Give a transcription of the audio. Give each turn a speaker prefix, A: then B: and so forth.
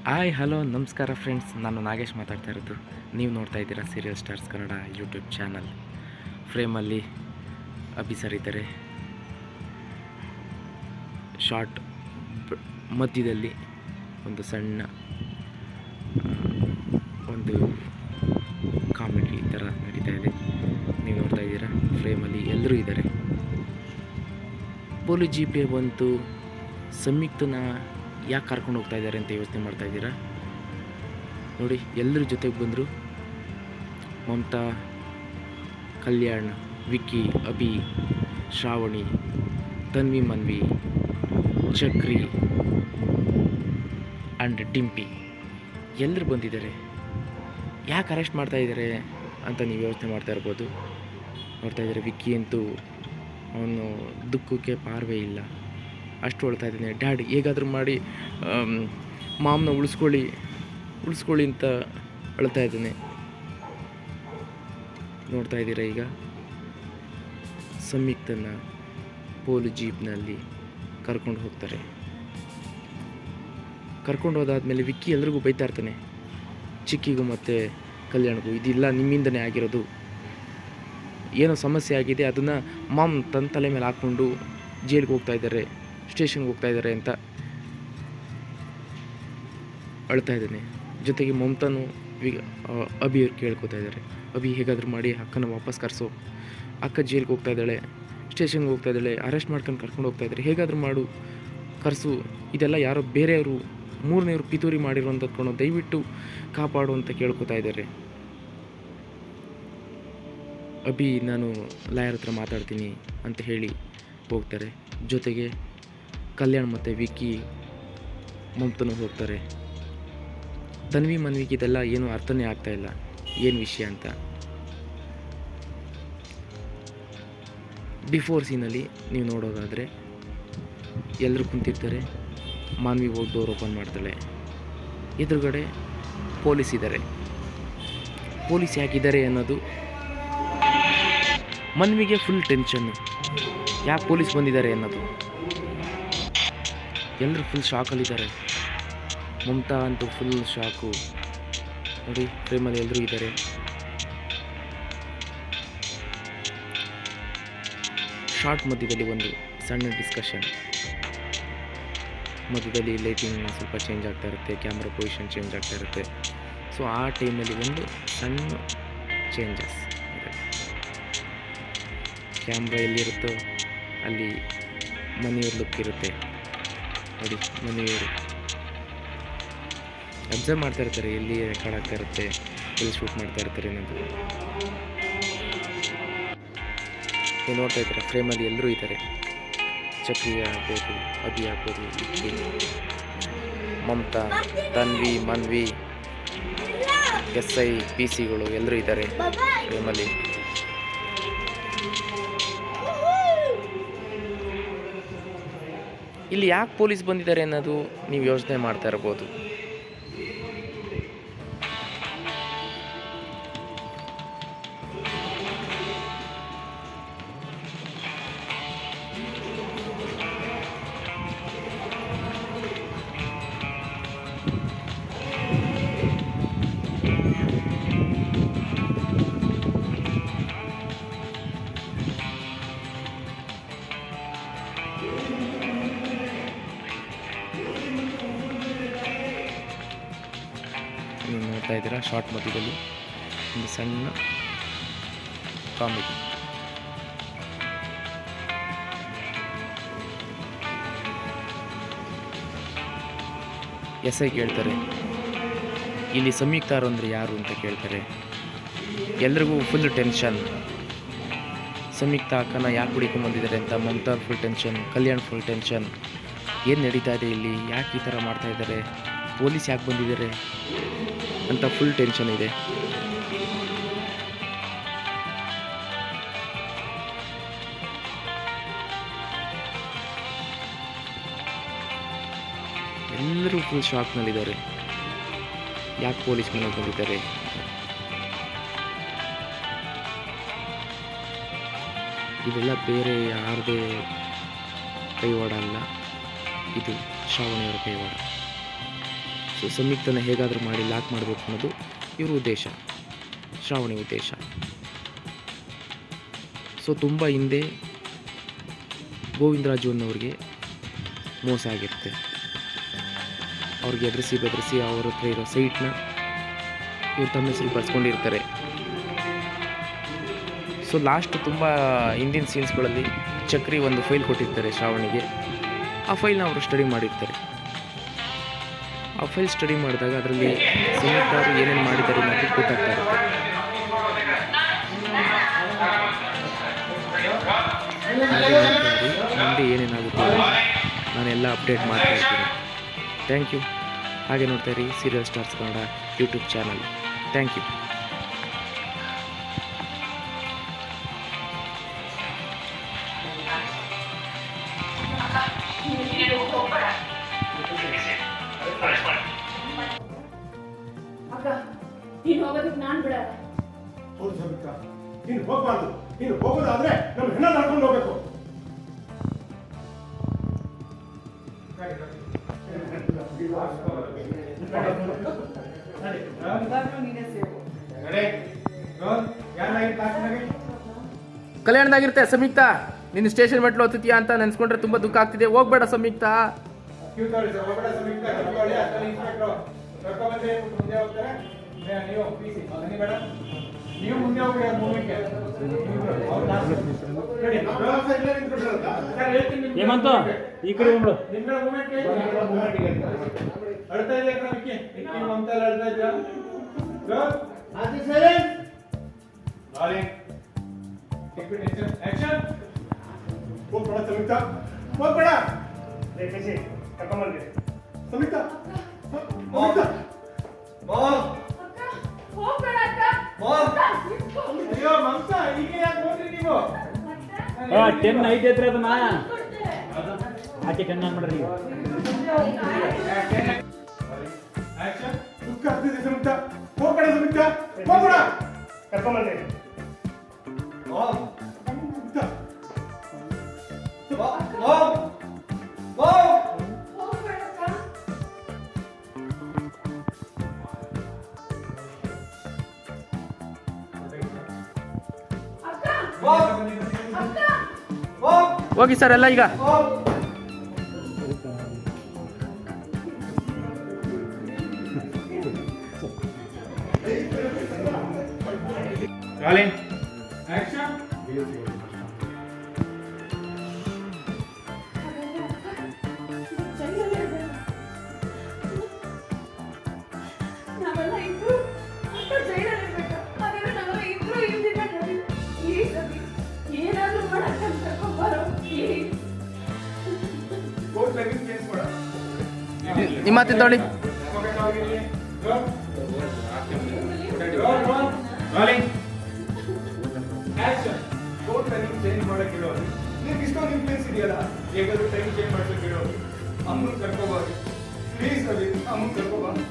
A: Hi hello ನಮಸ್ಕಾರ friends, ನಾನು ನಾಗೇಶ್ ಮಾತಾಡ್ತಾ ಇರೋದು. ನೀವು ನೋಡ್ತಾ ಇದ್ದೀರಾ serial stars Kannada YouTube channel. ಫ್ರೇಮಲ್ಲಿ ಅಭಿ ಸರ್ ಇದ್ದಾರೆ. ಶಾರ್ಟ್ ಮಧ್ಯದಲ್ಲಿ ಒಂದು ಸಣ್ಣ ಒಂದು ಕಾಮಿಡಿ ಥರ ನಡೀತಾ ಇದೆ. ನೀವು ನೋಡ್ತಾ ಇದ್ದೀರಾ ಫ್ರೇಮಲ್ಲಿ ಎಲ್ಲರೂ ಇದ್ದಾರೆ. ಪೊಲೀಸ್ ಜೀಪೇ ಬಂತು, ಸಂಯುಕ್ತನ ಯಾಕೆ ಕರ್ಕೊಂಡು ಹೋಗ್ತಾ ಇದ್ದಾರೆ ಅಂತ ಯೋಚನೆ ಮಾಡ್ತಾ ಇದ್ದೀರಾ? ನೋಡಿ, ಎಲ್ಲರ ಜೊತೆಗೆ ಬಂದರು. ಮಮತಾ, ಕಲ್ಯಾಣ್, ವಿಕ್ಕಿ, ಅಭಿ, ಶ್ರಾವಣಿ, ತನ್ವಿ, ಮನ್ವಿ, ಚಕ್ರಿ ಆ್ಯಂಡ್ ಡಿಂಪಿ ಎಲ್ಲರೂ ಬಂದಿದ್ದಾರೆ. ಯಾಕೆ ಅರೆಸ್ಟ್ ಮಾಡ್ತಾ ಇದ್ದಾರೆ ಅಂತ ನೀವು ಯೋಚನೆ ಮಾಡ್ತಾ ಇರ್ಬೋದು. ನೋಡ್ತಾ ಇದ್ದಾರೆ, ವಿಕ್ಕಿ ಅಂತೂ ಅವನು ದುಃಖಕ್ಕೆ ಪಾರ್ವೇ ಇಲ್ಲ, ಅಷ್ಟು ಹೊಳ್ತಾ ಇದ್ದಾನೆ. ಡ್ಯಾಡ್ ಹೇಗಾದರೂ ಮಾಡಿ ಮಾಮನ ಉಳಿಸ್ಕೊಳ್ಳಿ ಅಂತ ಅಳ್ತಾ ಇದ್ದಾನೆ. ನೋಡ್ತಾ ಇದ್ದೀರಾ, ಈಗ ಸಂಯುಕ್ತನ ಪೊಲೀಸ್ ಜೀಪ್ನಲ್ಲಿ ಕರ್ಕೊಂಡು ಹೋಗ್ತಾರೆ. ಕರ್ಕೊಂಡು ಹೋದಾದ್ಮೇಲೆ ವಿಕ್ಕಿ ಎಲ್ರಿಗೂ ಬೈತಾ ಇರ್ತಾನೆ, ಚಿಕ್ಕಿಗೂ ಮತ್ತು ಕಲ್ಯಾಣ್ಗೂ. ಇದಿಲ್ಲ ನಿಮ್ಮಿಂದನೇ ಆಗಿರೋದು, ಏನೋ ಸಮಸ್ಯೆ ಆಗಿದೆ, ಅದನ್ನು ಮಾಮ್ ತನ್ನ ತಲೆ ಮೇಲೆ ಹಾಕ್ಕೊಂಡು ಜೈಲಿಗೆ ಹೋಗ್ತಾ ಇದ್ದಾರೆ, ಸ್ಟೇಷನ್ಗೆ ಹೋಗ್ತಾ ಇದ್ದಾರೆ ಅಂತ ಅಳ್ತಾ ಇದ್ದಾನೆ. ಜೊತೆಗೆ ಮಮತಾನು ಅಭಿಯವ್ರು ಕೇಳ್ಕೊತಾ ಇದ್ದಾರೆ, ಅಭಿ ಹೇಗಾದರೂ ಮಾಡಿ ಅಕ್ಕನ ವಾಪಸ್ ಕರೆಸೋ, ಅಕ್ಕ ಜೈಲಿಗೆ ಹೋಗ್ತಾ ಇದ್ದಾಳೆ, ಸ್ಟೇಷನ್ಗೆ ಹೋಗ್ತಾ ಇದ್ದಾಳೆ, ಅರೆಸ್ಟ್ ಮಾಡ್ಕೊಂಡು ಕರ್ಕೊಂಡು ಹೋಗ್ತಾ ಇದ್ದಾರೆ, ಹೇಗಾದರೂ ಮಾಡು ಕರೆಸು, ಇದೆಲ್ಲ ಯಾರೋ ಬೇರೆಯವರು ಮೂರನೇವರು ಪಿತೂರಿ ಮಾಡಿರುವಂಥದ್ದು, ದಯವಿಟ್ಟು ಕಾಪಾಡು ಅಂತ ಕೇಳ್ಕೊತಾ ಇದ್ದಾರೆ. ಅಭಿ ನಾನು ಲಾಯರ್ ಹತ್ರ ಮಾತಾಡ್ತೀನಿ ಅಂತ ಹೇಳಿ ಹೋಗ್ತಾರೆ. ಜೊತೆಗೆ ಕಲ್ಯಾಣ್ ಮತ್ತು ವಿಕ್ಕಿ, ಮಮತನೂ ಹೋಗ್ತಾರೆ. ತನ್ವಿ, ಮನ್ವಿಗೆ ಇದೆಲ್ಲ ಏನೂ ಅರ್ಥನೇ ಆಗ್ತಾಯಿಲ್ಲ, ಏನು ವಿಷಯ ಅಂತ. ಬಿಫೋರ್ ಸೀನಲ್ಲಿ ನೀವು ನೋಡೋದಾದರೆ ಎಲ್ಲರೂ ಕುಂತಿರ್ತಾರೆ. ಮಾನ್ವಿ ಹೋಗಿ ಡೋರ್ ಓಪನ್ ಮಾಡ್ತಾಳೆ. ಎದುರುಗಡೆ ಪೊಲೀಸ್ ಇದ್ದಾರೆ. ಪೊಲೀಸ್ ಯಾಕಿದ್ದಾರೆ ಅನ್ನೋದು ಮನ್ವಿಗೆ ಫುಲ್ ಟೆನ್ಷನ್ನು, ಯಾಕೆ ಪೊಲೀಸ್ ಬಂದಿದ್ದಾರೆ ಅನ್ನೋದು. ಎಲ್ಲರೂ ಫುಲ್ ಶಾಕಲ್ಲಿದ್ದಾರೆ. ಮಮತಾ ಅಂತೂ ಫುಲ್ ಶಾಕು. ನೋಡಿ, ಫ್ರೇಮಲ್ಲಿ ಎಲ್ಲರೂ ಇದ್ದಾರೆ. ಶಾರ್ಟ್ ಮಧ್ಯದಲ್ಲಿ ಒಂದು ಸಣ್ಣ ಡಿಸ್ಕಷನ್. ಮಧ್ಯದಲ್ಲಿ ಲೈಟಿಂಗ್ ಸ್ವಲ್ಪ ಚೇಂಜ್ ಆಗ್ತಾ ಇರುತ್ತೆ, ಕ್ಯಾಮ್ರಾ ಪೊಸಿಷನ್ ಚೇಂಜ್ ಆಗ್ತಾ ಇರುತ್ತೆ. ಸೊ ಆ ಟೈಮಲ್ಲಿ ಒಂದು ಸಣ್ಣ ಚೇಂಜಸ್ ಇದೆ. ಕ್ಯಾಮ್ರಾ ಎಲ್ಲಿರುತ್ತೋ ಅಲ್ಲಿ ಮನೆಯವ್ರ ಲುಕ್ ಇರುತ್ತೆ. ನೋಡಿ, ಮನೆಯವರು ಅಬ್ಸರ್ವ್ ಮಾಡ್ತಾ ಇರ್ತಾರೆ, ಎಲ್ಲಿ ರೆಕಾರ್ಡ್ ಆಗ್ತಾ ಇರುತ್ತೆ, ಎಲ್ಲಿ ಶೂಟ್ ಮಾಡ್ತಾ ಇರ್ತಾರೆ ಅನ್ನೋದು. ನೀವು ನೋಡ್ತಾ ಇದ್ದಾರೆ, ಫ್ರೇಮಲ್ಲಿ ಎಲ್ಲರೂ ಇದ್ದಾರೆ. ಚಕ್ರಿ ಆಗ್ಬೋದು, ಅಭಿ ಆಗ್ಬೋದು, ವಿಕ್ಕಿ, ಮಮತಾ, ತನ್ವಿ, ಮನ್ವಿ, SI, PC-ಗಳು ಎಲ್ಲರೂ ಇದ್ದಾರೆ ಫ್ರೇಮಲ್ಲಿ. ಇಲ್ಲಿ ಯಾಕೆ ಪೊಲೀಸ್ ಬಂದಿದ್ದಾರೆ ಅನ್ನೋದು ನೀವು ಯೋಚನೆ ಮಾಡ್ತಾ ಇರ್ಬೋದು. ನೀವು ನೋಡ್ತಾ ಇದ್ದೀರಾ, ಶಾರ್ಟ್ ಮಧ್ಯದಲ್ಲಿ ಒಂದು ಸಣ್ಣ ಕಾಮಿಡಿ. SI ಕೇಳ್ತಾರೆ, ಇಲ್ಲಿ ಸಂಯುಕ್ತಾರು ಅಂದರೆ ಯಾರು ಅಂತ ಕೇಳ್ತಾರೆ. ಎಲ್ರಿಗೂ ಫುಲ್ ಟೆನ್ಷನ್. ಸಂಯುಕ್ತ ಅಕ್ಕನ ಯಾಕೆ ಹುಡುಕೊಂಬಂದಿದ್ದಾರೆ ಅಂತ Mamata full tension, Kalyan full tension. ಏನು ನಡೀತಾ ಇದೆ ಇಲ್ಲಿ, ಯಾಕೆ ಈ ಥರ ಮಾಡ್ತಾ ಇದ್ದಾರೆ, ಪೊಲೀಸ್ ಯಾಕೆ ಬಂದಿದ್ದಾರೆ ಅಂತ ಫುಲ್ ಟೆನ್ಷನ್ ಇದೆ. ಎಲ್ಲರೂ ಫುಲ್ ಶಾಕ್ನಲ್ಲಿದ್ದಾರೆ, ಯಾಕೆ ಪೊಲೀಸ್ ಮನೆಗೆ ಬಂದಿದ್ದಾರೆ. ಇದೆಲ್ಲ ಬೇರೆ ಯಾರದೇ ಕೈವಾಡ ಅಲ್ಲ, ಇದು ಶ್ರಾವಣಿಯವರ ಕೈವಾಡ. ಸೊ ಸಂಯುಕ್ತನ ಹೇಗಾದರೂ ಮಾಡಿ ಲಾಕ್ ಮಾಡಬೇಕು ಅನ್ನೋದು ಇವ್ರ ಉದ್ದೇಶ, ಶ್ರಾವಣಿ ಉದ್ದೇಶ. ಸೊ ತುಂಬ ಹಿಂದೆ ಗೋವಿಂದರಾಜು ಅನ್ನೋರಿಗೆ ಮೋಸ ಆಗಿರುತ್ತೆ. ಅವ್ರಿಗೆ ಬೆದರಿಸಿ ಅವ್ರ ಹತ್ರ ಇರೋ ಸೈಟ್ನ ಇವ್ರು ತಮ್ಮ ಹೆಸರು ಬರ್ಸ್ಕೊಂಡಿರ್ತಾರೆ. ಸೊ ಲಾಸ್ಟ್ ತುಂಬ ಹಿಂದಿನ ಸೀನ್ಸ್ಗಳಲ್ಲಿ ಚಕ್ರಿ ಒಂದು ಫೈಲ್ ಕೊಟ್ಟಿರ್ತಾರೆ ಶ್ರಾವಣಿಗೆ. ಆ ಫೈಲ್ನ ಅವರು ಸ್ಟಡಿ ಮಾಡಿರ್ತಾರೆ. ಆ ಫೈಲ್ ಸ್ಟಡಿ ಮಾಡಿದಾಗ ಅದರಲ್ಲಿ ಸಂಯುಕ್ತ ಅವರು ಏನೇನು ಮಾಡಿದ್ದಾರೆ ಅನ್ನೋದು ಗೊತ್ತಾಗ್ತಾ ಇರುತ್ತೆ. ಮುಂದೆ ಏನೇನಾಗುತ್ತೆ ನಾನೆಲ್ಲ ಅಪ್ಡೇಟ್ ಮಾಡ್ತಾ ಇರ್ತೀನಿ. Thank you. ಹಾಗೆ ನೋಡ್ತಾ ಇರಿ serial stars Kannada YouTube channel. Thank you.
B: ಅಕ್ಕ ನೀನು ಹೋಗೋದಕ್ಕೆ ನಾನು ಬಿಡಲ್ಲ.
C: ಹೌದು ಸಮಿತ್ರ, ನೀನು ಹೋಗ್ಬಾರ್ದು. ನೀನು ಹೋಗೋದಾದ್ರೆ ನಮ್ಮ ಹೆಣ್ಣ ನಡ್ಕೊಂಡು ಹೋಗ್ಬೇಕು.
A: ಕಲ್ಯಾಣದಾಗಿರುತ್ತೆ ಸಂಯುಕ್ತ. ನಿನ್ನ ಸ್ಟೇಷನ್ ಮೆಟ್ಲು ಹತ್ತಿದ್ಯಾ ಅಂತ ನೆನ್ಸ್ಕೊಂಡ್ರೆ ತುಂಬ ದುಃಖ ಆಗ್ತಿದೆ. ಹೋಗ್ಬೇಡ ಸಂಯುಕ್ತ.
C: ನೀವು ಮುಂದೆ ಹೋಗಿ
D: ಹೇಮಂತ ಈ ಕಡೆ ಹೋಗ್ಬಿಡು.
C: ಅಳ್ತಾ ಇದೆ ಮಮತಾ ಅಳ್ತಾ ಇದ್ದ. ಹೋಗ್ಬೇಡ ಸಮಿತ, ಹೋಗ್ಬೇಡ ಸಮಿತ.
B: ಹೋಗ್ಬೇಡ ಅಕ್ಕ.
C: ಅಯ್ಯೋ ಮಮತಾ, ಈಗ ಯಾಕೆ ಹೋದ್ರಿ ನೀವು?
D: 10 ಐತೆ ಹತ್ರ ಅದನ್ನ ಆಚೆ 10 ಮಾಡ್ರಿ ನೀವು.
C: ದುಃಖ ಆಗ್ತಿದೆ ಸಮಿತ. ಹೋಗ್ಬೇಡ ಸಮಿತ, ಹೋಗ್ಬೇಡ. ಕರ್ಕೊಂಬಂದ್ರಿ
A: ಹೋಗಿ ಸರ್ ಎಲ್ಲ ಈಗ.
B: ನಾವೆಲ್ಲ ಇಬ್ರು ಅಕ್ಕ ಜೈಲಲ್ಲಿರ್ಬೇಕು. ಹಾಗಾದ್ರೆ ನಾವೆಲ್ಲ ಇಬ್ರು ಹಿಂದಿನ ನೋಡಿ ಪ್ಲೀಸ್ ಅಭಿ ಏನಾದ್ರೂ ಮಾಡಕ್ಕಂತ ಕರ್ಕೊಂಬಾರೋ ಪ್ಲೀಸ್.
A: ನಿಮ್ಮ ಮಾತಿನ ತೊಳಿ.
C: ಚೇಂಜ್ ಮಾಡಕ್ಕೆ ಇರೋದು ನಿಮ್ಗೆ ಇಷ್ಟೊಂದು ಇನ್ಫ್ಲೂಯೆನ್ಸ್ ಇದೆಯಲ್ಲ, ಹೇಗಾದ್ರೂ ಟೈಮ್ ಚೇಂಜ್ ಮಾಡ್ಸಕ್ಕೆ ಇರೋದು. ಅಮ್ಮನ್ ಕರ್ಕೋಬಾರ್ದು ಪ್ಲೀಸ್. ಅಲ್ಲಿ ಅಮ್ಮನ್ ಕರ್ಕೋಬಾರ್ದು.